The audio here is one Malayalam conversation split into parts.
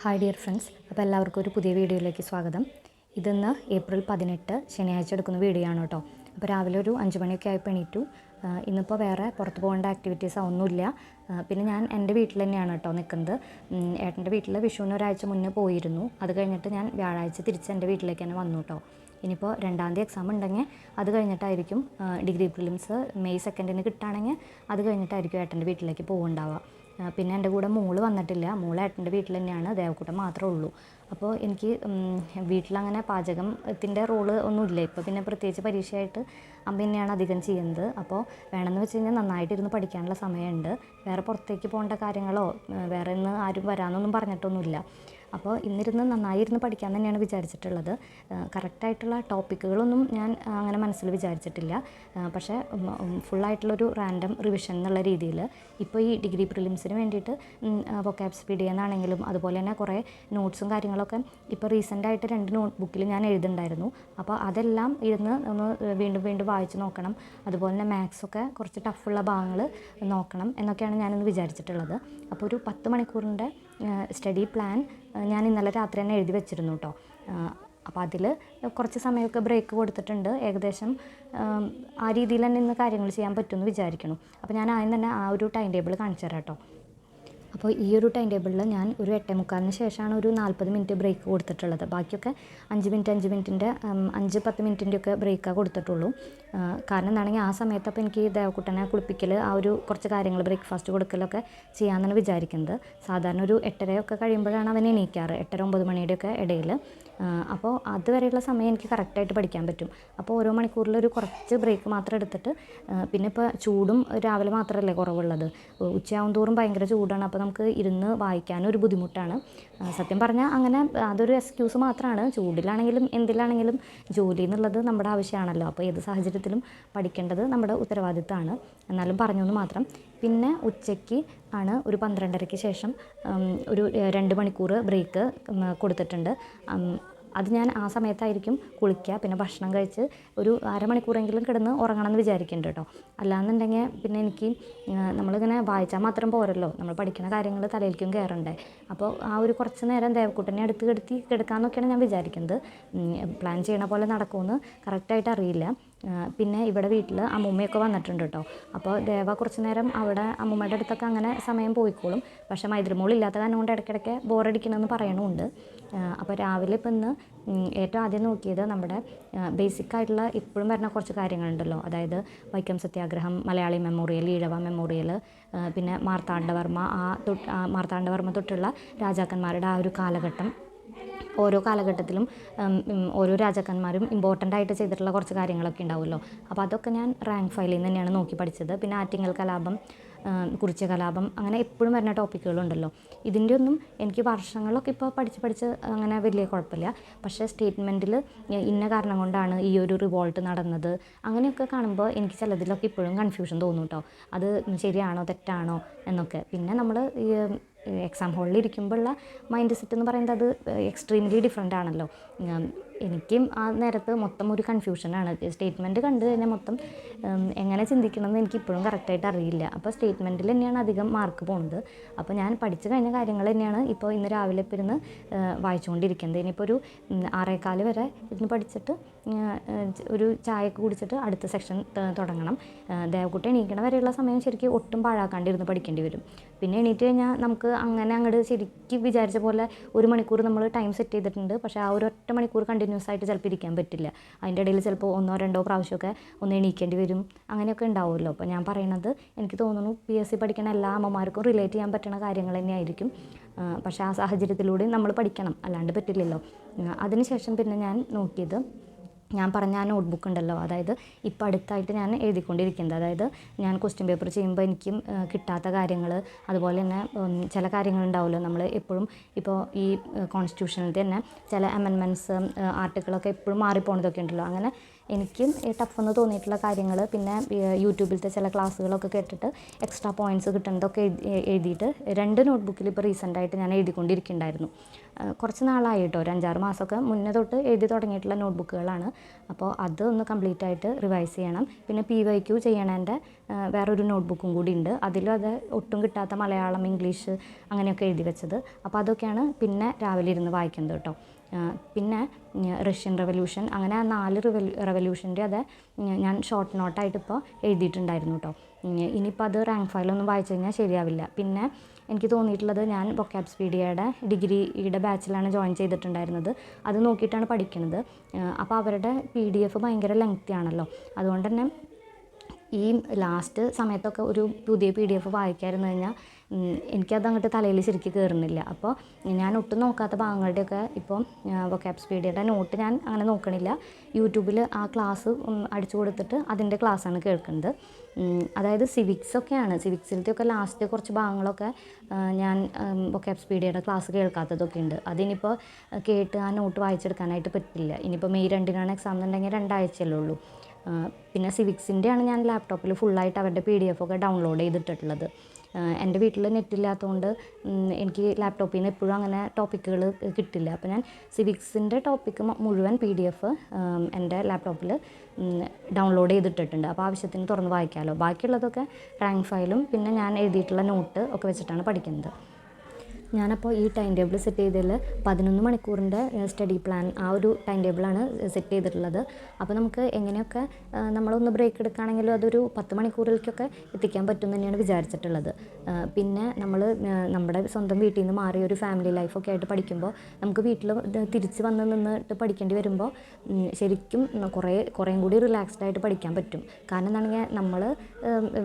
ഹായ് ഡിയർ ഫ്രണ്ട്സ്, അപ്പോൾ എല്ലാവർക്കും ഒരു പുതിയ വീഡിയോയിലേക്ക് സ്വാഗതം. ഇന്ന് ഏപ്രിൽ 18 ശനിയാഴ്ച എടുക്കുന്ന വീഡിയോ ആണ് കേട്ടോ. അപ്പോൾ രാവിലെ ഒരു 5 മണിയൊക്കെ ആയപ്പോൾ എണീറ്റു. ഇന്നിപ്പോൾ വേറെ പുറത്ത് പോകേണ്ട ആക്ടിവിറ്റീസ് ഒന്നുമില്ല. പിന്നെ ഞാൻ എൻ്റെ വീട്ടിൽ തന്നെയാണ് കേട്ടോ നിൽക്കുന്നത്. ഏട്ടൻ്റെ വീട്ടിൽ വിഷുവിന് ഒരാഴ്ച മുന്നേ പോയിരുന്നു. അത് കഴിഞ്ഞിട്ട് ഞാൻ വ്യാഴാഴ്ച തിരിച്ച് എൻ്റെ വീട്ടിലേക്ക് തന്നെ വന്നു കേട്ടോ. ഇനിയിപ്പോൾ 2-ാം തീയതി എക്സാം ഉണ്ടെങ്കിൽ അത് കഴിഞ്ഞിട്ടായിരിക്കും ഡിഗ്രി പ്രിലിംസ് മെയ് 2 കിട്ടുകയാണെങ്കിൽ അത് കഴിഞ്ഞിട്ടായിരിക്കും ഏട്ടൻ്റെ വീട്ടിലേക്ക് പോകുന്നുണ്ടാവുക. പിന്നെ എൻ്റെ കൂടെ മോള് വന്നിട്ടില്ല. മോള് ഏട്ടൻ്റെ വീട്ടിൽ തന്നെയാണ്, ദേവക്കൂട്ടം മാത്രമേ ഉള്ളൂ. അപ്പോൾ എനിക്ക് വീട്ടിലങ്ങനെ പാചകത്തിൻ്റെ റോള് ഒന്നുമില്ല. ഇപ്പോൾ പിന്നെ പ്രത്യേകിച്ച് പരീക്ഷയായിട്ട് അമ്മ തന്നെയാണ് അധികം ചെയ്യുന്നത്. അപ്പോൾ വേണമെന്ന് വെച്ച് കഴിഞ്ഞാൽ നന്നായിട്ടിരുന്ന് പഠിക്കാനുള്ള സമയമുണ്ട്. വേറെ പുറത്തേക്ക് പോകേണ്ട കാര്യങ്ങളോ വേറെ ഇന്ന് ആരും വരാമെന്നൊന്നും പറഞ്ഞിട്ടൊന്നുമില്ല. അപ്പോൾ നന്നായിരുന്ന് പഠിക്കാൻ തന്നെയാണ് വിചാരിച്ചിട്ടുള്ളത്. കറക്റ്റായിട്ടുള്ള ടോപ്പിക്കുകളൊന്നും ഞാൻ അങ്ങനെ മനസ്സിൽ വിചാരിച്ചിട്ടില്ല. പക്ഷേ ഫുള്ളായിട്ടുള്ളൊരു റാൻഡം റിവിഷൻ എന്നുള്ള രീതിയിൽ ഇപ്പോൾ ഈ ഡിഗ്രി പ്രിലിംസിന് വേണ്ടിയിട്ട് വൊക്കാബ് സ്പീഡ് എന്നാണെങ്കിലും അതുപോലെ തന്നെ കുറേ നോട്ട്സും കാര്യങ്ങളൊക്കെ ഇപ്പോൾ റീസെൻ്റായിട്ട് 2 നോട്ട് ബുക്കിൽ ഞാൻ എഴുതുന്നുണ്ടായിരുന്നു. അപ്പോൾ അതെല്ലാം ഇരുന്ന് ഒന്ന് വീണ്ടും വായിച്ച് നോക്കണം. അതുപോലെ തന്നെ മാത്സൊക്കെ കുറച്ച് ടഫുള്ള ഭാഗങ്ങൾ നോക്കണം എന്നൊക്കെയാണ് ഞാനിന്ന് വിചാരിച്ചിട്ടുള്ളത്. അപ്പോൾ ഒരു 10 മണിക്കൂറിൻ്റെ സ്റ്റഡി പ്ലാൻ ഞാൻ ഇന്നലെ രാത്രി തന്നെ എഴുതി വെച്ചിരുന്നു കേട്ടോ. അപ്പോൾ അതിൽ കുറച്ച് സമയമൊക്കെ ബ്രേക്ക് കൊടുത്തിട്ടുണ്ട്. ഏകദേശം ആ രീതിയിൽ തന്നെ ഇന്ന് കാര്യങ്ങൾ ചെയ്യാൻ പറ്റുമെന്ന് വിചാരിക്കണം. അപ്പോൾ ഞാൻ ആദ്യം തന്നെ ആ ഒരു ടൈം ടേബിൾ കാണിച്ചു തരാം കേട്ടോ. അപ്പോൾ ഈ ഒരു ടൈം ടേബിളിൽ ഞാൻ ഒരു 8:45 ശേഷമാണ് ഒരു 40 മിനിറ്റ് ബ്രേക്ക് കൊടുത്തിട്ടുള്ളത്. ബാക്കിയൊക്കെ 5 മിനിറ്റിൻ്റെ 5-10 മിനിറ്റിൻ്റെ ഒക്കെ ബ്രേക്കാണ് കൊടുത്തിട്ടുള്ളൂ. കാരണം എന്താണെങ്കിൽ ആ സമയത്ത് അപ്പോൾ എനിക്ക് ദേവക്കുട്ടനെ കുളിപ്പിക്കൽ, ആ ഒരു കുറച്ച് കാര്യങ്ങൾ ബ്രേക്ക്ഫാസ്റ്റ് കൊടുക്കലൊക്കെ ചെയ്യാമെന്നാണ് വിചാരിക്കുന്നത്. സാധാരണ ഒരു 8:30 കഴിയുമ്പോഴാണ് അവൻ എണീക്കാറ്, 8-9 മണിയുടെയൊക്കെ ഇടയിൽ. അപ്പോൾ അതുവരെയുള്ള സമയം എനിക്ക് കറക്റ്റായിട്ട് പഠിക്കാൻ പറ്റും. അപ്പോൾ ഓരോ മണിക്കൂറിലൊരു കുറച്ച് ബ്രേക്ക് മാത്രം എടുത്തിട്ട്, പിന്നെ ഇപ്പോൾ ചൂടും രാവിലെ മാത്രമല്ലേ കുറവുള്ളത്, ഉച്ചയാവും തോറും ഭയങ്കര ചൂടാണ്. അപ്പോൾ നമുക്ക് ഇരുന്ന് വായിക്കാനും ഒരു ബുദ്ധിമുട്ടാണ്. സത്യം പറഞ്ഞാൽ അങ്ങനെ അതൊരു എക്സ്ക്യൂസ് മാത്രമാണ്. ചൂടിലാണെങ്കിലും എന്തിലാണെങ്കിലും ജോലി എന്നുള്ളത് നമ്മുടെ ആവശ്യമാണല്ലോ. അപ്പോൾ ഏത് സാഹചര്യത്തിലും പഠിക്കേണ്ടത് നമ്മുടെ ഉത്തരവാദിത്തമാണ്. എന്നാലും പറഞ്ഞെന്ന് മാത്രം. പിന്നെ ഉച്ചയ്ക്ക് ആണ് ഒരു 12:30 ശേഷം ഒരു 2 മണിക്കൂർ ബ്രേക്ക് കൊടുത്തിട്ടുണ്ട്. അത് ഞാൻ ആ സമയത്തായിരിക്കും കുളിക്കുക. പിന്നെ ഭക്ഷണം കഴിച്ച് ഒരു അരമണിക്കൂറെങ്കിലും കിടന്ന് ഉറങ്ങണമെന്ന് വിചാരിക്കുന്നുണ്ട് കേട്ടോ. അല്ലാന്നുണ്ടെങ്കിൽ പിന്നെ എനിക്ക് നമ്മളിങ്ങനെ വായിച്ചാൽ മാത്രം പോരല്ലോ, നമ്മൾ പഠിക്കുന്ന കാര്യങ്ങൾ തലയിലേക്കും കയറണ്ടേ. അപ്പോൾ ആ ഒരു കുറച്ച് നേരം ദേവക്കുട്ടനെ അടുത്ത് കിടക്കാമെന്നൊക്കെയാണ് ഞാൻ വിചാരിക്കുന്നത്. പ്ലാൻ ചെയ്യണ പോലെ നടക്കുമെന്ന് കറക്റ്റായിട്ട് അറിയില്ല. പിന്നെ ഇവിടെ വീട്ടിൽ അമ്മൂമ്മയൊക്കെ വന്നിട്ടുണ്ട് കേട്ടോ. അപ്പോൾ ദേവ കുറച്ച് നേരം അവിടെ അമ്മൂമ്മയുടെ അടുത്തൊക്കെ അങ്ങനെ സമയം പോയിക്കോളും. പക്ഷേ മൈദ്രമോളില്ലാത്ത കാരണം കൊണ്ട് ഇടയ്ക്കിടയ്ക്ക് ബോറടിക്കണമെന്ന് പറയണമുണ്ട്. അപ്പോൾ രാവിലെ ഇപ്പം ഇന്ന് ഏറ്റവും ആദ്യം നോക്കിയത് നമ്മുടെ ബേസിക്കായിട്ടുള്ള ഇപ്പോഴും വരുന്ന കുറച്ച് കാര്യങ്ങളുണ്ടല്ലോ. അതായത് വൈക്കം സത്യാഗ്രഹം, മലയാളി മെമ്മോറിയൽ, ഈഴവ മെമ്മോറിയൽ, പിന്നെ മാർത്താണ്ഡവർമ്മ തൊട്ടുള്ള രാജാക്കന്മാരുടെ ആ ഒരു കാലഘട്ടം. ഓരോ കാലഘട്ടത്തിലും ഓരോ രാജാക്കന്മാരും ഇമ്പോർട്ടൻ്റ് ആയിട്ട് ചെയ്തിട്ടുള്ള കുറച്ച് കാര്യങ്ങളൊക്കെ ഉണ്ടാവുമല്ലോ. അപ്പോൾ അതൊക്കെ ഞാൻ റാങ്ക് ഫയലിൽ നിന്ന് തന്നെയാണ് നോക്കി പഠിച്ചത്. പിന്നെ ആറ്റിങ്ങൽ കലാപം, കുറിച്യ കലാപം, അങ്ങനെ എപ്പോഴും വരുന്ന ടോപ്പിക്കുകളുണ്ടല്ലോ. ഇതിൻ്റെ ഒന്നും എനിക്ക് വർഷങ്ങളൊക്കെ ഇപ്പോൾ പഠിച്ച് അങ്ങനെ വലിയ കുഴപ്പമില്ല. പക്ഷേ സ്റ്റേറ്റ്മെൻറ്റിൽ ഇന്ന കാരണം കൊണ്ടാണ് ഈ ഒരു റിവോൾട്ട് നടന്നത്, അങ്ങനെയൊക്കെ കാണുമ്പോൾ എനിക്ക് ചിലതിലൊക്കെ ഇപ്പോഴും കൺഫ്യൂഷൻ തോന്നും കേട്ടോ. അത് ശരിയാണോ തെറ്റാണോ എന്നൊക്കെ. പിന്നെ നമ്മൾ എക്സാം ഹാളിൽ ഇരിക്കുമ്പോഴുള്ള മൈൻഡ് സെറ്റ് എന്ന് പറയുന്നത് അത് എക്സ്ട്രീംലി ഡിഫറെൻ്റ് ആണല്ലോ. എനിക്കും ആ നേരത്ത് മൊത്തം ഒരു കൺഫ്യൂഷനാണ്. സ്റ്റേറ്റ്മെൻറ്റ് കണ്ടു കഴിഞ്ഞാൽ മൊത്തം എങ്ങനെ ചിന്തിക്കണമെന്ന് എനിക്കിപ്പോഴും കറക്റ്റായിട്ട് അറിയില്ല. അപ്പോൾ സ്റ്റേറ്റ്മെൻറ്റിൽ തന്നെയാണ് അധികം മാർക്ക് പോകുന്നത്. അപ്പോൾ ഞാൻ പഠിച്ചു കഴിഞ്ഞ കാര്യങ്ങൾ തന്നെയാണ് ഇപ്പോൾ ഇന്ന് രാവിലെ ഇപ്പോൾ ഇരുന്ന് വായിച്ചുകൊണ്ടിരിക്കുന്നത്. ഇനിയിപ്പോൾ ഒരു 6:15 വരെ ഇരുന്ന് പഠിച്ചിട്ട് ഒരു ചായയൊക്കെ കുടിച്ചിട്ട് അടുത്ത സെക്ഷൻ തുടങ്ങണം. ദേവക്കുട്ടി എണീക്കണ വരെയുള്ള സമയം ശരിക്കും ഒട്ടും പാഴാക്കാണ്ടിരുന്ന് പഠിക്കേണ്ടി വരും. പിന്നെ എണീറ്റ് കഴിഞ്ഞാൽ നമുക്ക് അങ്ങനെ അങ്ങോട്ട് ശരിക്കും വിചാരിച്ച പോലെ 1 മണിക്കൂർ നമ്മൾ ടൈം സെറ്റ് ചെയ്തിട്ടുണ്ട്. പക്ഷേ ആ ഒരു 1 മണിക്കൂർ കണ്ടിന്യൂസ് ആയിട്ട് ചിലപ്പോൾ ഇരിക്കാൻ പറ്റില്ല. അതിൻ്റെ ഇടയിൽ ചിലപ്പോൾ 1-2 പ്രാവശ്യമൊക്കെ ഒന്ന് എണീക്കേണ്ടി വരും. അങ്ങനെയൊക്കെ ഉണ്ടാവുമല്ലോ. അപ്പോൾ ഞാൻ പറയണത് എനിക്ക് തോന്നുന്നു PSC പഠിക്കുന്ന എല്ലാ അമ്മമാർക്കും റിലേറ്റ് ചെയ്യാൻ പറ്റുന്ന കാര്യങ്ങൾ തന്നെയായിരിക്കും. പക്ഷേ ആ സാഹചര്യത്തിലൂടെ നമ്മൾ പഠിക്കണം, അല്ലാണ്ട് പറ്റില്ലല്ലോ. അതിനുശേഷം പിന്നെ ഞാൻ നോക്കിയത്, ഞാൻ പറഞ്ഞ ആ നോട്ട് ബുക്ക് ഉണ്ടല്ലോ, അതായത് ഇപ്പോൾ അടുത്തായിട്ട് ഞാൻ എഴുതിക്കൊണ്ടിരിക്കുന്നത്. അതായത് ഞാൻ ക്വസ്റ്റ്യൻ പേപ്പർ ചെയ്യുമ്പോൾ എനിക്കും കിട്ടാത്ത കാര്യങ്ങൾ, അതുപോലെ തന്നെ ചില കാര്യങ്ങളുണ്ടാവുമല്ലോ. നമ്മൾ എപ്പോഴും ഇപ്പോൾ ഈ കോൺസ്റ്റിറ്റ്യൂഷനിൽ തന്നെ ചില അമെൻമെൻറ്റ്സ്, ആർട്ടിക്കിളൊക്കെ എപ്പോഴും മാറിപ്പോണതൊക്കെ ഉണ്ടല്ലോ. അങ്ങനെ എനിക്കും ടഫെന്ന് തോന്നിയിട്ടുള്ള കാര്യങ്ങൾ, പിന്നെ യൂട്യൂബിലത്തെ ചില ക്ലാസ്സുകളൊക്കെ കേട്ടിട്ട് എക്സ്ട്രാ പോയിൻറ്റ്സ് കിട്ടുന്നതൊക്കെ എഴുതിയിട്ട് 2 നോട്ട് ബുക്കിൽ ഇപ്പോൾ റീസെൻ്റായിട്ട് ഞാൻ എഴുതിക്കൊണ്ടിരിക്കുന്നുണ്ടായിരുന്നു. കുറച്ച് നാളായി കേട്ടോ, ഒരു 5-6 മാസമൊക്കെ മുന്നേ തൊട്ട് എഴുതി തുടങ്ങിയിട്ടുള്ള നോട്ട്ബുക്കുകളാണ്. അപ്പോൾ അത് ഒന്ന് കംപ്ലീറ്റ് ആയിട്ട് റിവൈസ് ചെയ്യണം. പിന്നെ PYQ ചെയ്യണതിൻ്റെ വേറൊരു നോട്ട്ബുക്കും കൂടി ഉണ്ട്. അതിലും അത് ഒട്ടും കിട്ടാത്ത മലയാളം, ഇംഗ്ലീഷ് അങ്ങനെയൊക്കെ എഴുതി വെച്ചത്. അപ്പോൾ അതൊക്കെയാണ് പിന്നെ രാവിലെ ഇരുന്ന് വായിക്കുന്നത് കേട്ടോ. പിന്നെ റഷ്യൻ റവല്യൂഷൻ, അങ്ങനെ 4 റവല്യൂഷൻ്റെ അത് ഞാൻ ഷോർട്ട് നോട്ടായിട്ട് ഇപ്പോൾ എഴുതിയിട്ടുണ്ടായിരുന്നു കേട്ടോ. ഇനിയിപ്പോൾ അത് റാങ്ക് ഫയലൊന്നും വായിച്ചു കഴിഞ്ഞാൽ ശരിയാവില്ല. പിന്നെ എനിക്ക് തോന്നിയിട്ടുള്ളത്, ഞാൻ വൊക്കാബ്സ്പീഡിയയുടെ ഡിഗ്രിയുടെ ബാച്ചിലാണ് ജോയിൻ ചെയ്തിട്ടുണ്ടായിരുന്നത്. അത് നോക്കിയിട്ടാണ് പഠിക്കുന്നത്. അപ്പോൾ അവരുടെ PDF ഭയങ്കര ലെങ്തി ആണല്ലോ. അതുകൊണ്ട് തന്നെ ഈ ലാസ്റ്റ് സമയത്തൊക്കെ ഒരു പുതിയ PDF വായിക്കാതിരുന്നു കഴിഞ്ഞാൽ എനിക്കത് അങ്ങോട്ട് തലയിൽ ശരിക്കും കയറുന്നില്ല. അപ്പോൾ ഞാൻ ഒട്ടും നോക്കാത്ത ഭാഗങ്ങളുടെയൊക്കെ ഇപ്പോൾ വൊക്കാബ്സ്പീഡിയയുടെ നോട്ട് ഞാൻ അങ്ങനെ നോക്കണില്ല. യൂട്യൂബിൽ ആ ക്ലാസ് അടിച്ചു കൊടുത്തിട്ട് അതിൻ്റെ ക്ലാസ്സാണ് കേൾക്കുന്നത്. അതായത് സിവിക്സൊക്കെയാണ്, സിവിക്സിലത്തെയൊക്കെ ലാസ്റ്റ് കുറച്ച് ഭാഗങ്ങളൊക്കെ ഞാൻ വൊക്കാബ്സ്പീഡിയയുടെ ക്ലാസ് കേൾക്കാത്തതൊക്കെ ഉണ്ട്. അതിനിപ്പോൾ കേട്ട് ആ നോട്ട് വായിച്ചെടുക്കാനായിട്ട് പറ്റില്ല. ഇനിയിപ്പോൾ മെയ് 2-നാണ് എക്സാം എന്നുണ്ടെങ്കിൽ 2 ആഴ്ചയല്ലേ ഉള്ളൂ. പിന്നെ സിവിക്സിൻ്റെയാണ് ഞാൻ ലാപ്ടോപ്പിൽ ഫുള്ളായിട്ട് അവരുടെ PDF ഒക്കെ ഡൗൺലോഡ് ചെയ്തിട്ടുള്ളത്. എൻ്റെ വീട്ടിൽ നെറ്റില്ലാത്തതുകൊണ്ട് എനിക്ക് ലാപ്ടോപ്പിൽ നിന്ന് എപ്പോഴും അങ്ങനെ ടോപ്പിക്കുകൾ കിട്ടില്ല. അപ്പോൾ ഞാൻ സിവിക്സിൻ്റെ ടോപ്പിക്ക് മുഴുവൻ PDF എൻ്റെ ലാപ്ടോപ്പിൽ ഡൗൺലോഡ് ചെയ്തിട്ടിട്ടുണ്ട്. അപ്പോൾ ആവശ്യത്തിന് തുറന്ന് വായിക്കാമല്ലോ. ബാക്കിയുള്ളതൊക്കെ റാങ്ക് ഫയലും പിന്നെ ഞാൻ എഴുതിയിട്ടുള്ള നോട്ട് ഒക്കെ വെച്ചിട്ടാണ് പഠിക്കുന്നത്. ഞാനപ്പോൾ ഈ ടൈം ടേബിൾ സെറ്റ് ചെയ്തതിൽ 11 മണിക്കൂറിൻ്റെ സ്റ്റഡി പ്ലാൻ, ആ ഒരു ടൈം ടേബിളാണ് സെറ്റ് ചെയ്തിട്ടുള്ളത്. അപ്പോൾ നമുക്ക് എങ്ങനെയൊക്കെ നമ്മളൊന്ന് ബ്രേക്ക് എടുക്കുകയാണെങ്കിലും അതൊരു 10 മണിക്കൂറിലേക്കൊക്കെ എത്തിക്കാൻ പറ്റും തന്നെയാണ് വിചാരിച്ചിട്ടുള്ളത്. പിന്നെ നമ്മൾ നമ്മുടെ സ്വന്തം വീട്ടിൽ നിന്ന് മാറി ഒരു ഫാമിലി ലൈഫൊക്കെ ആയിട്ട് പഠിക്കുമ്പോൾ നമുക്ക് വീട്ടിൽ തിരിച്ച് വന്ന് നിന്നിട്ട് പഠിക്കേണ്ടി വരുമ്പോൾ ശരിക്കും കുറേയും കൂടി റിലാക്സ്ഡ് ആയിട്ട് പഠിക്കാൻ പറ്റും. കാരണം എന്താണെങ്കിൽ നമ്മൾ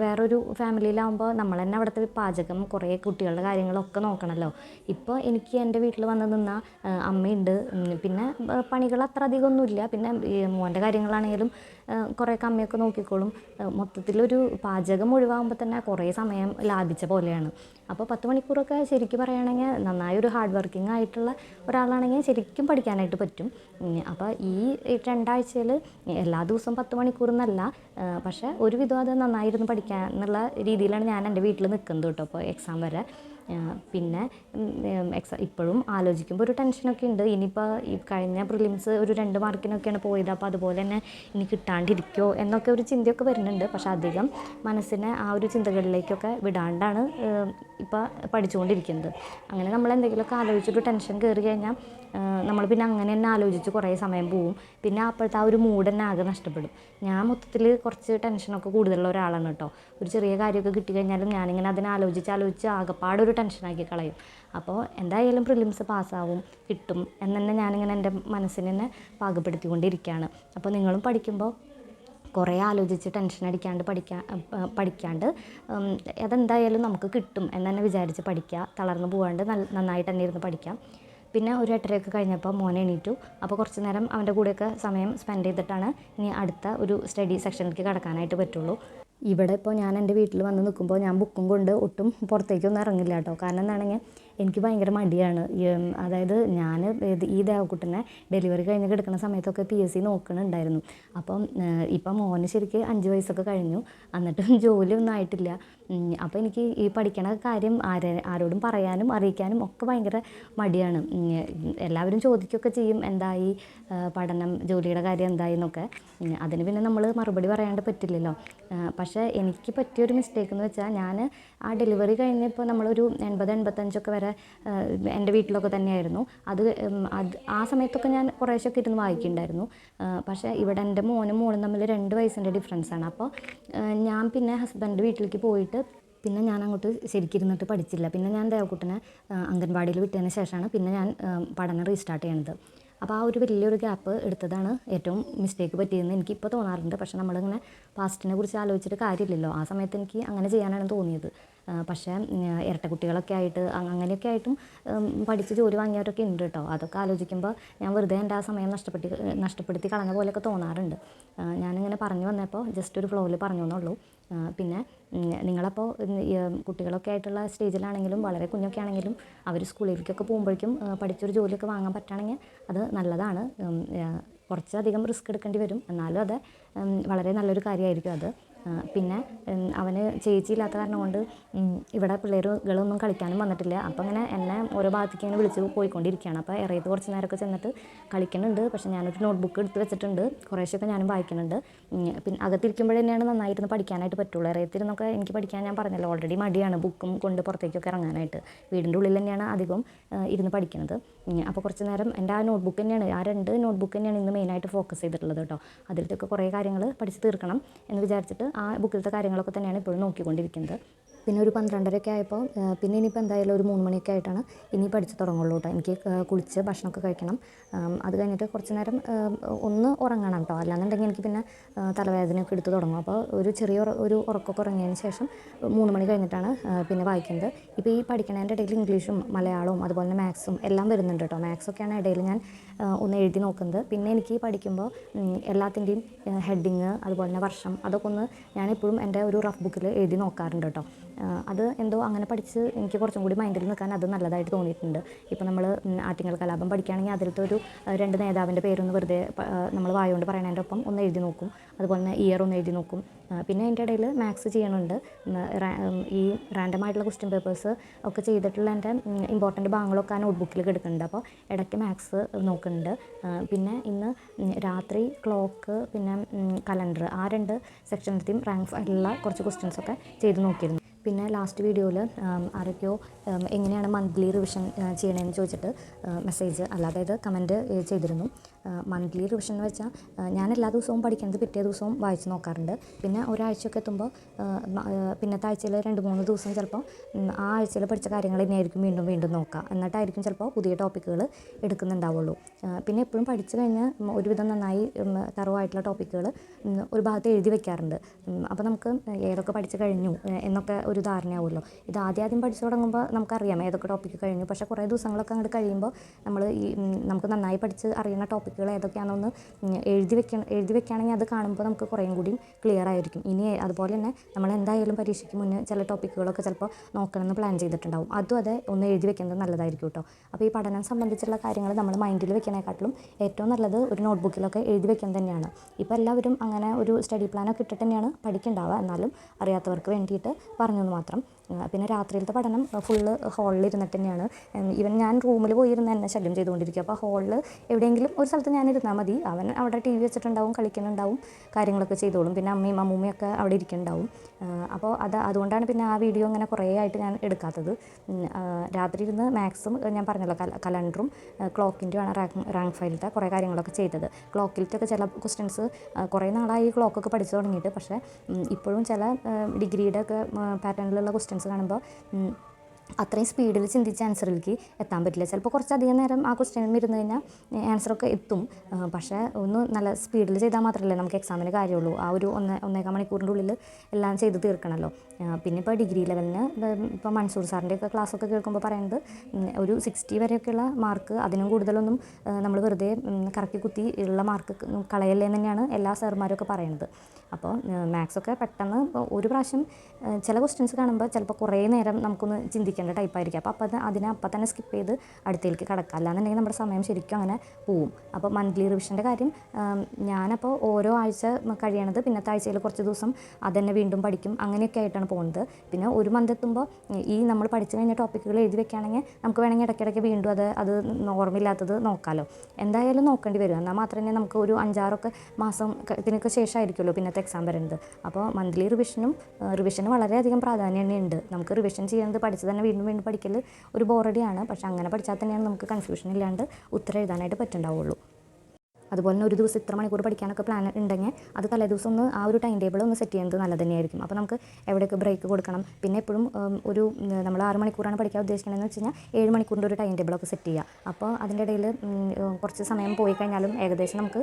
വേറൊരു ഫാമിലിയിലാവുമ്പോൾ നമ്മൾ തന്നെ അവിടുത്തെ പാചകം, കുറേ കുട്ടികളുടെ കാര്യങ്ങളൊക്കെ നോക്കണമല്ലോ. ഇപ്പോൾ എനിക്ക് എൻ്റെ വീട്ടിൽ വന്ന് നിന്നാൽ അമ്മയുണ്ട്. പിന്നെ പണികൾ അത്ര അധികമൊന്നുമില്ല. പിന്നെ മോൻ്റെ കാര്യങ്ങളാണെങ്കിലും കുറേയൊക്കെ അമ്മയൊക്കെ നോക്കിക്കോളും. മൊത്തത്തിലൊരു പാചകം ഒഴിവാകുമ്പോൾ തന്നെ കുറേ സമയം ലാഭിച്ച പോലെയാണ്. അപ്പോൾ 10 മണിക്കൂറൊക്കെ ശരിക്കും പറയുകയാണെങ്കിൽ നന്നായൊരു ഹാർഡ് വർക്കിംഗ് ആയിട്ടുള്ള ഒരാളാണെങ്കിൽ ശരിക്കും പഠിക്കാനായിട്ട് പറ്റും. അപ്പോൾ ഈ 2 ആഴ്ചയിൽ എല്ലാ ദിവസവും 10 മണിക്കൂർ എന്നല്ല, പക്ഷേ ഒരുവിധം അത് നന്നായിരുന്നു പഠിക്കാൻ എന്നുള്ള രീതിയിലാണ് ഞാൻ എൻ്റെ വീട്ടിൽ നിൽക്കുന്നത് കേട്ടോ. അപ്പോൾ എക്സാം വരെ. പിന്നെ ഇപ്പോഴും ആലോചിക്കുമ്പോൾ ഒരു ടെൻഷനൊക്കെ ഉണ്ട്. ഇനിയിപ്പോൾ ഈ കഴിഞ്ഞ പ്രിലിംസ് ഒരു 2 മാർക്കിനൊക്കെയാണ് പോയത്. അപ്പോൾ അതുപോലെ തന്നെ ഇനി കിട്ടാണ്ടിരിക്കുമോ എന്നൊക്കെ ഒരു ചിന്തയൊക്കെ വരുന്നുണ്ട്. പക്ഷെ അധികം മനസ്സിനെ ആ ഒരു ചിന്തകളിലേക്കൊക്കെ വിടാണ്ടാണ് ഇപ്പോൾ പഠിച്ചുകൊണ്ടിരിക്കുന്നത്. അങ്ങനെ നമ്മൾ എന്തെങ്കിലുമൊക്കെ ആലോചിച്ചൊരു ടെൻഷൻ കയറി കഴിഞ്ഞാൽ നമ്മൾ പിന്നെ അങ്ങനെ തന്നെ ആലോചിച്ച് കുറേ സമയം പോവും. പിന്നെ അപ്പോഴത്തെ ആ ഒരു മൂഡ് തന്നെ ആകെ നഷ്ടപ്പെടും. ഞാൻ മൊത്തത്തിൽ കുറച്ച് ടെൻഷനൊക്കെ കൂടുതലുള്ള ഒരാളാണ് കേട്ടോ. ഒരു ചെറിയ കാര്യമൊക്കെ കിട്ടിക്കഴിഞ്ഞാലും ഞാനിങ്ങനെ അതിനെ ആലോചിച്ച് ആകെപ്പാടൊരു ടെൻഷനാക്കി കളയും. അപ്പോൾ എന്തായാലും പ്രിലിംസ് പാസ്സാവും, കിട്ടും എന്ന് തന്നെ ഞാനിങ്ങനെ എൻ്റെ മനസ്സിനെ തന്നെ പാകപ്പെടുത്തിക്കൊണ്ടിരിക്കുകയാണ്. അപ്പോൾ നിങ്ങളും പഠിക്കുമ്പോൾ കുറേ ആലോചിച്ച് ടെൻഷൻ അടിക്കാണ്ട് പഠിക്കാണ്ട് അതെന്തായാലും നമുക്ക് കിട്ടും എന്ന് തന്നെ വിചാരിച്ച് പഠിക്കുക. തളർന്നു പോകാണ്ട് നന്നായിട്ട് തന്നെ ഇരുന്ന് പഠിക്കാം. പിന്നെ ഒരു 8:30 കഴിഞ്ഞപ്പോൾ മോനെ എണീറ്റു. അപ്പോൾ കുറച്ച് നേരം അവൻ്റെ കൂടെയൊക്കെ സമയം സ്പെൻഡ് ചെയ്തിട്ടാണ് ഇനി അടുത്ത ഒരു സ്റ്റഡി സെക്ഷനിലേക്ക് കടക്കാനായിട്ട് പറ്റുള്ളൂ. ഇവിടെ ഇപ്പോൾ ഞാൻ എൻ്റെ വീട്ടിൽ വന്ന് നിൽക്കുമ്പോൾ ഞാൻ ബുക്കും കൊണ്ട് ഒട്ടും പുറത്തേക്കൊന്നും ഇറങ്ങില്ല കേട്ടോ. കാരണം എന്താണെങ്കിൽ എനിക്ക് ഭയങ്കര മടിയാണ്. അതായത് ഞാൻ ഈ ദേവക്കുട്ടനെ ഡെലിവറി കഴിഞ്ഞ് കിടക്കുന്ന സമയത്തൊക്കെ PSC നോക്കണുണ്ടായിരുന്നു. അപ്പം ഇപ്പം മോന് ശരിക്ക് 5 വയസ്സൊക്കെ കഴിഞ്ഞു, എന്നിട്ടും ജോലിയൊന്നും ആയിട്ടില്ല. അപ്പോൾ എനിക്ക് ഈ പഠിക്കണ കാര്യം ആരോടും പറയാനും അറിയിക്കാനും ഒക്കെ ഭയങ്കര മടിയാണ്. എല്ലാവരും ചോദിക്കുകയൊക്കെ ചെയ്യും, എന്തായി പഠനം, ജോലിയുടെ കാര്യം എന്തായി എന്നൊക്കെ. അതിന് പിന്നെ നമ്മൾ മറുപടി പറയാണ്ട് പറ്റില്ലല്ലോ. പക്ഷേ എനിക്ക് പറ്റിയൊരു മിസ്റ്റേക്ക് എന്ന് വെച്ചാൽ, ഞാൻ ആ ഡെലിവറി കഴിഞ്ഞപ്പോൾ നമ്മളൊരു 80-85 വരെ എൻ്റെ വീട്ടിലൊക്കെ തന്നെയായിരുന്നു. ആ സമയത്തൊക്കെ ഞാൻ കുറേശ്ശൊക്കെ ഇരുന്ന് വായിക്കുന്നുണ്ടായിരുന്നു. പക്ഷേ ഇവിടെ എൻ്റെ മോനും മോളും തമ്മിൽ 2 വയസ്സിൻ്റെ ഡിഫറൻസാണ്. അപ്പോൾ ഞാൻ പിന്നെ ഹസ്ബൻഡ് വീട്ടിലേക്ക് പോയിട്ട് പിന്നെ ഞാൻ അങ്ങോട്ട് ശരിക്കിരുന്നിട്ട് പഠിച്ചില്ല. പിന്നെ ഞാൻ ദേവക്കുട്ടനെ അംഗൻവാടിയിൽ വിട്ടതിന് ശേഷമാണ് പിന്നെ ഞാൻ പഠനം റീസ്റ്റാർട്ട് ചെയ്യണത്. അപ്പോൾ ആ ഒരു വലിയൊരു ഗ്യാപ്പ് എടുത്തതാണ് ഏറ്റവും മിസ്റ്റേക്ക് പറ്റിയതെന്ന് എനിക്കിപ്പോൾ തോന്നാറുണ്ട്. പക്ഷേ നമ്മളിങ്ങനെ പാസ്റ്റിനെ കുറിച്ച് ആലോചിച്ചിട്ട് കാര്യമില്ലല്ലോ. ആ സമയത്ത് എനിക്ക് അങ്ങനെ ചെയ്യാനാണ് തോന്നിയത്. പക്ഷേ ഇരട്ട കുട്ടികളൊക്കെ ആയിട്ട് അങ്ങനെയൊക്കെ ആയിട്ടും പഠിച്ച് ജോലി വാങ്ങിയവരൊക്കെ ഉണ്ട് കേട്ടോ. അതൊക്കെ ആലോചിക്കുമ്പോൾ ഞാൻ വെറുതെ എൻ്റെ ആ സമയം നഷ്ടപ്പെടുത്തി കളഞ്ഞ പോലെയൊക്കെ തോന്നാറുണ്ട്. ഞാനിങ്ങനെ പറഞ്ഞു വന്നപ്പോൾ ജസ്റ്റ് ഒരു ഫ്ലോയിൽ പറഞ്ഞു എന്നുള്ളൂ. പിന്നെ നിങ്ങളപ്പോൾ കുട്ടികളൊക്കെ ആയിട്ടുള്ള സ്റ്റേജിലാണെങ്കിലും വളരെ കുഞ്ഞൊക്കെ ആണെങ്കിലും അവർ സ്കൂളിലേക്കൊക്കെ പോകുമ്പോഴേക്കും പഠിച്ചൊരു ജോലിയൊക്കെ വാങ്ങാൻ പറ്റുകയാണെങ്കിൽ അത് നല്ലതാണ്. കുറച്ചധികം റിസ്ക് എടുക്കേണ്ടി വരും, എന്നാലും അത് വളരെ നല്ലൊരു കാര്യമായിരിക്കും അത്. പിന്നെ അവന് ചേച്ചി ഇല്ലാത്ത കാരണം കൊണ്ട് ഇവിടെ പിള്ളേരുകളൊന്നും കളിക്കാനും വന്നിട്ടില്ല. അപ്പോൾ അങ്ങനെ എന്നെ ഓരോ ഭാഗത്തേക്ക് ഇങ്ങനെ വിളിച്ച് പോയിക്കൊണ്ടിരിക്കുകയാണ്. അപ്പോൾ ഇറയത്ത് കുറച്ച് നേരമൊക്കെ ചെന്നിട്ട് കളിക്കുന്നുണ്ട്. പക്ഷേ ഞാനൊരു നോട്ട്ബുക്ക് എടുത്ത് വെച്ചിട്ടുണ്ട്, കുറേശ്ശൊക്കെ ഞാനും വായിക്കുന്നുണ്ട്. പിന്നെ അകത്തിരിക്കുമ്പോൾ തന്നെയാണ് നന്നായിരുന്നു പഠിക്കാനായിട്ട് പറ്റുള്ളൂ. ഇറയത്തിരുന്നൊക്കെ എനിക്ക് പഠിക്കാൻ ഞാൻ പറഞ്ഞല്ലോ ഓൾറെഡി മടിയാണ് ബുക്കും കൊണ്ട് പുറത്തേക്കൊക്കെ ഇറങ്ങാനായിട്ട്. വീടിൻ്റെ ഉള്ളിൽ തന്നെയാണ് അധികം ഇരുന്ന് പഠിക്കുന്നത്. അപ്പോൾ കുറച്ച് നേരം എൻ്റെ ആ നോട്ട്ബുക്ക് തന്നെയാണ്, ആ 2 നോട്ട്ബുക്ക് തന്നെയാണ് ഇന്ന് മെയിനായിട്ട് ഫോക്കസ് ചെയ്തിട്ടുള്ളത് കേട്ടോ. അതിലത്തൊക്കെ കുറേ കാര്യങ്ങൾ പഠിച്ച് തീർക്കണം എന്ന് വിചാരിച്ചിട്ട് ആ ബുക്കിലത്തെ കാര്യങ്ങളൊക്കെ തന്നെയാണ് ഇപ്പോഴും നോക്കിക്കൊണ്ടിരിക്കുന്നത്. പിന്നെ ഒരു 12:30 ആയപ്പോൾ പിന്നെ ഇനിയിപ്പോൾ എന്തായാലും ഒരു 3 മണിയൊക്കെ ആയിട്ടാണ് ഇനി പഠിച്ച് തുടങ്ങുള്ളൂ കേട്ടോ. എനിക്ക് കുളിച്ച് ഭക്ഷണമൊക്കെ കഴിക്കണം. അത് കഴിഞ്ഞിട്ട് കുറച്ച് നേരം ഒന്ന് ഉറങ്ങണം കേട്ടോ, അല്ലാന്നുണ്ടെങ്കിൽ എനിക്ക് പിന്നെ തലവേദനയൊക്കെ എടുത്ത് തുടങ്ങും. അപ്പോൾ ഒരു ചെറിയ ഒരു ഉറക്കമൊക്കെ ഉറങ്ങിയതിന് ശേഷം 3 മണി കഴിഞ്ഞിട്ടാണ് പിന്നെ വായിക്കുന്നത്. ഇപ്പോൾ ഈ പഠിക്കണതിൻ്റെ ഇടയിൽ ഇംഗ്ലീഷും മലയാളവും അതുപോലെ തന്നെ മാത്സും എല്ലാം വരുന്നുണ്ട് കേട്ടോ. മാത്സൊക്കെയാണ് ഇടയിൽ ഞാൻ ഒന്ന് എഴുതി നോക്കുന്നത്. പിന്നെ എനിക്ക് പഠിക്കുമ്പോൾ എല്ലാത്തിൻ്റെയും ഹെഡിങ് അതുപോലെ തന്നെ വർഷം അതൊക്കെ ഒന്ന് ഞാനെപ്പോഴും എൻ്റെ ഒരു റഫ് ബുക്കിൽ എഴുതി നോക്കാറുണ്ട് കേട്ടോ. അത് എന്തോ അങ്ങനെ പഠിച്ച് എനിക്ക് കുറച്ചും കൂടി മൈൻഡിൽ നിൽക്കാൻ അത് നല്ലതായിട്ട് തോന്നിയിട്ടുണ്ട്. ഇപ്പോൾ നമ്മൾ ആറ്റിങ്ങൽ കലാപം പഠിക്കുകയാണെങ്കിൽ അതിലത്തെ ഒരു 2 നേതാവിൻ്റെ പേരൊന്ന് വെറുതെ നമ്മൾ വായുകൊണ്ട് പറയണതിൻ്റെ ഒപ്പം ഒന്ന് എഴുതി നോക്കും. അതുപോലെ തന്നെ ഇയർ ഒന്ന് എഴുതി നോക്കും. പിന്നെ അതിൻ്റെ ഇടയിൽ മാത്സ് ചെയ്യണുണ്ട്. ഈ റാൻഡമായിട്ടുള്ള ക്വസ്റ്റ്യൻ പേപ്പേഴ്സ് ഒക്കെ ചെയ്തിട്ടുള്ള എൻ്റെ ഇമ്പോർട്ടൻറ്റ് ഭാഗങ്ങളൊക്കെ ആ നോട്ട്ബുക്കിൽ കിടക്കുന്നുണ്ട്. അപ്പോൾ ഇടയ്ക്ക് മാത്സ് നോക്കുന്നുണ്ട്. പിന്നെ ഇന്ന് രാത്രി ക്ലോക്ക് പിന്നെ കലണ്ടർ ആ 2 സെക്ഷനിലത്തെയും റാങ്ക് ഫയലുള്ള കുറച്ച് ക്വസ്റ്റ്യൻസൊക്കെ ചെയ്ത് നോക്കിയിരുന്നു. പിന്നെ ലാസ്റ്റ് വീഡിയോയിൽ ആരൊക്കെയോ എങ്ങനെയാണ് മന്ത്ലി റിവിഷൻ ചെയ്യണമെന്ന് ചോദിച്ചിട്ട് മെസ്സേജ് അതായത് കമൻറ്റ് ചെയ്തിരുന്നു. മന്ത്ലി റിവിഷൻ എന്ന് വെച്ചാൽ ഞാൻ എല്ലാ ദിവസവും പഠിക്കുന്നത് പിറ്റേ ദിവസവും വായിച്ച് നോക്കാറുണ്ട്. പിന്നെ ഒരാഴ്ചയൊക്കെ എത്തുമ്പോൾ പിന്നത്തെ ആഴ്ചയിൽ 2-3 ദിവസം ചിലപ്പോൾ ആ ആഴ്ചയിൽ പഠിച്ച കാര്യങ്ങൾ തന്നെയായിരിക്കും വീണ്ടും വീണ്ടും നോക്കുക. എന്നിട്ടായിരിക്കും ചിലപ്പോൾ പുതിയ ടോപ്പിക്കുകൾ എടുക്കുന്നുണ്ടാവുള്ളൂ. പിന്നെ എപ്പോഴും പഠിച്ചു കഴിഞ്ഞാൽ ഒരുവിധം നന്നായി തറവായിട്ടുള്ള ടോപ്പിക്കുകൾ ഒരു ഭാഗത്ത് എഴുതി വെക്കാറുണ്ട്. അപ്പോൾ നമുക്ക് ഏതൊക്കെ പഠിച്ച് കഴിഞ്ഞു എന്നൊക്കെ ഒരു ധാരണയാവുമല്ലോ. ഇത് ആദ്യം പഠിച്ചു തുടങ്ങുമ്പോൾ നമുക്കറിയാം ഏതൊക്കെ ടോപ്പിക്ക് കഴിഞ്ഞു. പക്ഷേ കുറേ ദിവസങ്ങളൊക്കെ അങ്ങോട്ട് കഴിയുമ്പോൾ നമ്മൾ നമുക്ക് നന്നായി പഠിച്ച് അറിയുന്ന ടോപ്പിക്കുകൾ ഏതൊക്കെയാണെന്ന് എഴുതി വെക്കുകയാണെങ്കിൽ അത് കാണുമ്പോൾ നമുക്ക് കുറേയും കൂടി ക്ലിയർ ആയിരിക്കും. ഇനി അതുപോലെ തന്നെ നമ്മൾ എന്തായാലും പരീക്ഷയ്ക്ക് മുന്നേ ചില ടോപ്പിക്കുകളൊക്കെ ചിലപ്പോൾ നോക്കണമെന്ന് പ്ലാൻ ചെയ്തിട്ടുണ്ടാവും. അതും അതെ ഒന്ന് എഴുതി വെക്കുന്നത് നല്ലതായിരിക്കും കേട്ടോ. അപ്പോൾ ഈ പഠനം സംബന്ധിച്ചുള്ള കാര്യങ്ങൾ നമ്മൾ മൈൻഡിൽ വെക്കണേക്കാട്ടിലും ഏറ്റവും നല്ലത് ഒരു നോട്ട്ബുക്കിലൊക്കെ എഴുതി വെക്കുന്നത് തന്നെയാണ്. ഇപ്പോൾ എല്ലാവരും അങ്ങനെ ഒരു സ്റ്റഡി പ്ലാനൊക്കെ ഇട്ടിട്ട് തന്നെയാണ് പഠിക്കുന്നുണ്ടാവുക. എന്നാലും അറിയാത്തവർക്ക് വേണ്ടിയിട്ട് പറഞ്ഞു എന്ന് മാത്രം. പിന്നെ രാത്രിയിലത്തെ പഠനം ഫുള്ള് ഹോളിൽ ഇരുന്നിട്ട് തന്നെയാണ്. ഈവൻ ഞാൻ റൂമിൽ പോയിരുന്ന് എന്നെ ശല്യം ചെയ്തുകൊണ്ടിരിക്കുക. അപ്പോൾ ഹോളിൽ എവിടെയെങ്കിലും ഒരു സ്ഥലത്ത് ഞാൻ ഇരുന്നാൽ മതി, അവൻ അവിടെ TV വെച്ചിട്ടുണ്ടാവും, കളിക്കുന്നുണ്ടാവും, കാര്യങ്ങളൊക്കെ ചെയ്തോളും. പിന്നെ അമ്മയും അമ്മൂമ്മയൊക്കെ അവിടെ ഇരിക്കുന്നുണ്ടാവും. അപ്പോൾ അതുകൊണ്ടാണ് പിന്നെ ആ വീഡിയോ അങ്ങനെ കുറേ ആയിട്ട് ഞാൻ എടുക്കാത്തത്. രാത്രി ഇരുന്ന് മാത്സും ഞാൻ പറഞ്ഞല്ലോ കലണ്ടറും ക്ലോക്കിൻ്റെയാണ് റാങ്ക് ഫയലിലത്തെ കുറേ കാര്യങ്ങളൊക്കെ ചെയ്തത്. ക്ലോക്കിലത്തൊക്കെ ചില ക്വസ്റ്റ്യൻസ് കുറേ നാളായി ക്ലോക്കൊക്കെ പഠിച്ചു തുടങ്ങിയിട്ട്, പക്ഷേ ഇപ്പോഴും ചില ഡിഗ്രിയുടെ ഒക്കെ പാറ്റേണിലുള്ള ക്വസ്റ്റ്യൻസ് കാണുമ്പോൾ അത്രയും സ്പീഡിൽ ചിന്തിച്ച് ആൻസറിലേക്ക് എത്താൻ പറ്റില്ല. ചിലപ്പോൾ കുറച്ചധികം നേരം ആ ക്വസ്റ്റ്യനിൽ ഇരുന്ന് കഴിഞ്ഞാൽ ആൻസറൊക്കെ എത്തും. പക്ഷേ ഒന്ന് നല്ല സ്പീഡിൽ ചെയ്താൽ മാത്രമല്ലേ നമുക്ക് എക്സാമിന് കാര്യമുള്ളൂ. ആ ഒരു 1.5 മണിക്കൂറിൻ്റെ ഉള്ളിൽ എല്ലാം ചെയ്ത് തീർക്കണമല്ലോ. പിന്നെ ഇപ്പോൾ ഡിഗ്രി ലെവലിന് ഇപ്പോൾ മൻസൂർ സാറിൻ്റെയൊക്കെ ക്ലാസ്സൊക്കെ കേൾക്കുമ്പോൾ പറയുന്നത് ഒരു 60 വരെയൊക്കെയുള്ള മാർക്ക്, അതിനും കൂടുതലൊന്നും നമ്മൾ വെറുതെ കറക്കി കുത്തി ഉള്ള മാർക്ക് കളയല്ലേ എന്ന് തന്നെയാണ് എല്ലാ സാറുമാരൊക്കെ പറയുന്നത്. അപ്പോൾ മാത്സൊക്കെ പെട്ടെന്ന് ഒരു പ്രാവശ്യം ചില ക്വസ്റ്റ്യൻസ് കാണുമ്പോൾ ചിലപ്പോൾ കുറേ നേരം നമുക്കൊന്ന് ചിന്തിക്കേണ്ട ടൈപ്പായിരിക്കും. അപ്പോൾ അപ്പം തന്നെ സ്കിപ്പ് ചെയ്ത് അടുത്തേക്ക് കിടക്കുക. അല്ലാന്നുണ്ടെങ്കിൽ നമ്മുടെ സമയം ശരിക്കും അങ്ങനെ പോവും. അപ്പോൾ മന്ത്ലി റിവിഷൻ്റെ കാര്യം ഞാനപ്പോൾ ഓരോ ആഴ്ച കഴിയണത് പിന്നത്തെ ആഴ്ചയിൽ കുറച്ച് ദിവസം അതന്നെ വീണ്ടും പഠിക്കും. അങ്ങനെയൊക്കെ ആയിട്ടാണ് പോകുന്നത്. പിന്നെ ഒരു മന്ത് എത്തുമ്പോൾ ഈ നമ്മൾ പഠിച്ചു കഴിഞ്ഞ ടോപ്പിക്കുകൾ എഴുതി വെക്കുകയാണെങ്കിൽ നമുക്ക് വേണമെങ്കിൽ ഇടയ്ക്കിടയ്ക്ക് വീണ്ടും അത് ഓർമ്മയില്ലാത്തത് നോക്കാമല്ലോ. എന്തായാലും നോക്കേണ്ടി വരും. എന്നാൽ മാത്രമേ നമുക്ക് ഒരു 5-6 മാസം ഇതിനൊക്കെ ശേഷമായിരിക്കുമല്ലോ പിന്നത്തെ എക്സാം വരുന്നത്. അപ്പോൾ മന്ത്ലി റിവിഷന് വളരെയധികം പ്രാധാന്യം ഉണ്ട്. നമുക്ക് റിവിഷൻ ചെയ്യുന്നത് പഠിച്ച് തന്നെ വീണ്ടും വീണ്ടും പഠിക്കൽ ഒരു ബോറടിയാണ്. പക്ഷേ അങ്ങനെ പഠിച്ചാൽ തന്നെയാണ് നമുക്ക് കൺഫ്യൂഷൻ ഇല്ലാണ്ട് ഉത്തരം എഴുതാനായിട്ട് പറ്റുന്നുണ്ടാവുള്ളൂ. അതുപോലെ തന്നെ ഒരു ദിവസം ഇത്ര മണിക്കൂർ പഠിക്കാനൊക്കെ പ്ലാൻ ഉണ്ടെങ്കിൽ അത് തലേദിവസം ഒന്ന് ആ ഒരു ടൈം ടേബിൾ ഒന്ന് സെറ്റ് ചെയ്യുന്നത് നല്ലത് തന്നെയായിരിക്കും. അപ്പോൾ നമുക്ക് എവിടെയൊക്കെ ബ്രേക്ക് കൊടുക്കണം. പിന്നെ എപ്പോഴും ഒരു നമ്മൾ 6 മണിക്കൂറാണ് പഠിക്കാൻ ഉദ്ദേശിക്കണമെന്ന് വെച്ച് കഴിഞ്ഞാൽ 7 മണിക്കൂറിൻ്റെ ഒരു ടൈം ടേബിളൊക്കെ സെറ്റ് ചെയ്യുക. അപ്പോൾ അതിൻ്റെ ഇടയിൽ കുറച്ച് സമയം പോയി കഴിഞ്ഞാലും ഏകദേശം നമുക്ക്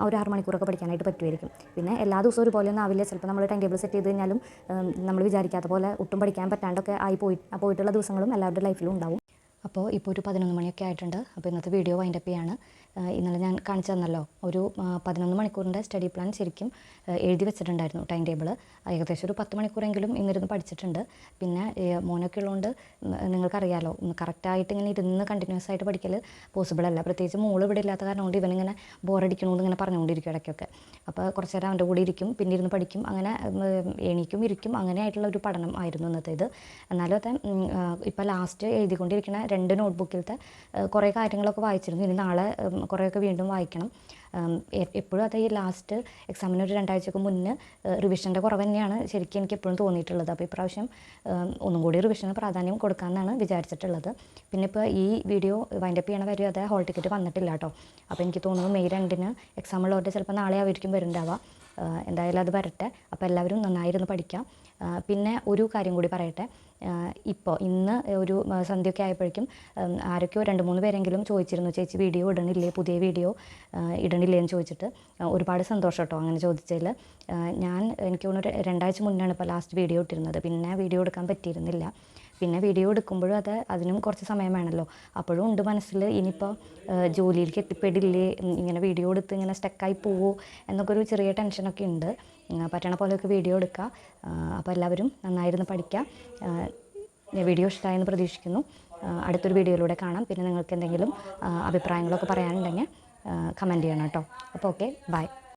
ഒരു 6 മണിക്കൂറൊക്കെ പഠിക്കാനായിട്ട് പറ്റുമായിരിക്കും. പിന്നെ എല്ലാ ദിവസവും ഒരുപോലെ ഒന്നും ആവില്ല. ചിലപ്പോൾ നമ്മൾ ടൈം ടേബിൾ സെറ്റ് ചെയ്ത് കഴിഞ്ഞാലും നമ്മൾ വിചാരിക്കാത്ത പോലെ ഒട്ടും പഠിക്കാൻ പറ്റാണ്ടൊക്കെ പോയിട്ടുള്ള ദിവസങ്ങളും എല്ലാവരുടെ ലൈഫിലും ഉണ്ടാവും. അപ്പോൾ ഇപ്പോൾ ഒരു 11 മണിയൊക്കെ ആയിട്ടുണ്ട്. അപ്പോൾ ഇന്നത്തെ വീഡിയോ വൈൻഡപ്പ് ചെയ്യാണ്. ഇന്നലെ ഞാൻ കാണിച്ചു തന്നല്ലോ ഒരു 11 മണിക്കൂറിൻ്റെ സ്റ്റഡി പ്ലാൻ ശരിക്കും എഴുതി വെച്ചിട്ടുണ്ടായിരുന്നു, ടൈം ടേബിൾ. ഏകദേശം ഒരു 10 മണിക്കൂറെങ്കിലും ഇന്നിരുന്ന് പഠിച്ചിട്ടുണ്ട്. പിന്നെ മോനൊക്കെ ഉള്ളതുകൊണ്ട് നിങ്ങൾക്കറിയാലോ, കറക്റ്റായിട്ട് ഇങ്ങനെ ഇരുന്ന് കണ്ടിന്യൂസ് ആയിട്ട് പഠിക്കൽ പോസിബിൾ അല്ല. പ്രത്യേകിച്ച് മോൾ ഇവിടെ ഇല്ലാത്ത കാരണം കൊണ്ട് ഇവനിങ്ങനെ ബോറടിക്കണമെന്ന് ഇങ്ങനെ പറഞ്ഞുകൊണ്ടിരിക്കും ഇടയ്ക്കൊക്കെ. അപ്പോൾ കുറച്ച് നേരം അവൻ്റെ കൂടെ ഇരിക്കും, പിന്നെ ഇരുന്ന് പഠിക്കും, അങ്ങനെ എണീക്കും ഇരിക്കും, അങ്ങനെ ആയിട്ടുള്ള ഒരു പഠനം ആയിരുന്നു ഇന്നത്തേത്. എന്നാലും അത് ഇപ്പോൾ ലാസ്റ്റ് എഴുതിക്കൊണ്ടിരിക്കുന്ന 2 നോട്ട്ബുക്കിലത്തെ കുറേ കാര്യങ്ങളൊക്കെ വായിച്ചിരുന്നു. ഇനി നാളെ കുറേയൊക്കെ വീണ്ടും വായിക്കണം. എപ്പോഴും അത് ഈ ലാസ്റ്റ് എക്സാമിന് ഒരു 2 ആഴ്ചക്ക് മുന്നേ റിവിഷൻ്റെ കുറവ് തന്നെയാണ് ശരിക്കും എനിക്ക് എപ്പോഴും തോന്നിയിട്ടുള്ളത്. അപ്പോൾ ഇപ്രാവശ്യം ഒന്നും കൂടി റിവിഷന് പ്രാധാന്യം കൊടുക്കാമെന്നാണ് വിചാരിച്ചിട്ടുള്ളത്. പിന്നെ ഇപ്പോൾ ഈ വീഡിയോ വൈൻഡപ്പ് ചെയ്യണ വരെ അത് ഹോൾ ടിക്കറ്റ് വന്നിട്ടില്ല കേട്ടോ. അപ്പോൾ എനിക്ക് തോന്നുന്നു മെയ് 2-ന് എക്സാം ഉള്ളവരുടെ ചിലപ്പോൾ നാളെ ആയിരിക്കും വരുന്നുണ്ടാവുക. എന്തായാലും അത് വരട്ടെ. അപ്പോൾ എല്ലാവരും നന്നായിരുന്നു പഠിക്കാം. പിന്നെ ഒരു കാര്യം കൂടി പറയട്ടെ. ഇപ്പോൾ ഇന്ന് ഒരു സന്ധ്യയൊക്കെ ആയപ്പോഴേക്കും ആരൊക്കെയോ 2-3 പേരെങ്കിലും ചോദിച്ചിരുന്നു, ചേച്ചി വീഡിയോ ഇടണില്ലേ, പുതിയ വീഡിയോ ഇടണില്ലേ എന്ന് ചോദിച്ചിട്ട്. ഒരുപാട് സന്തോഷം കേട്ടോ അങ്ങനെ ചോദിച്ചതിൽ. എനിക്ക് തോന്നുന്നു 2 ആഴ്ച മുന്നാണ് ഇപ്പോൾ ലാസ്റ്റ് വീഡിയോ ഇട്ടിരുന്നത്. പിന്നെ വീഡിയോ എടുക്കാൻ പറ്റിയിരുന്നില്ല. പിന്നെ വീഡിയോ എടുക്കുമ്പോഴും അതിനും കുറച്ച് സമയം വേണമല്ലോ. അപ്പോഴും ഉണ്ട് മനസ്സിൽ ഇനിയിപ്പോൾ ജോലിയിലേക്ക് എത്തിപ്പെടില്ലേ, ഇങ്ങനെ വീഡിയോ എടുത്ത് ഇങ്ങനെ സ്റ്റക്കായി പോവോ എന്നൊക്കെ ഒരു ചെറിയ ടെൻഷനൊക്കെ ഉണ്ട്. പറ്റണ പോലെയൊക്കെ വീഡിയോ എടുക്കുക. അപ്പോൾ എല്ലാവരും നന്നായിരുന്നു പഠിക്കുക. വീഡിയോ ഇഷ്ടമായെന്ന് പ്രതീക്ഷിക്കുന്നു. അടുത്തൊരു വീഡിയോയിലൂടെ കാണാം. പിന്നെ നിങ്ങൾക്ക് എന്തെങ്കിലും അഭിപ്രായങ്ങളൊക്കെ പറയാനുണ്ടെങ്കിൽ കമൻറ്റ് ചെയ്യണം കേട്ടോ. അപ്പോൾ ഓക്കെ, ബൈ.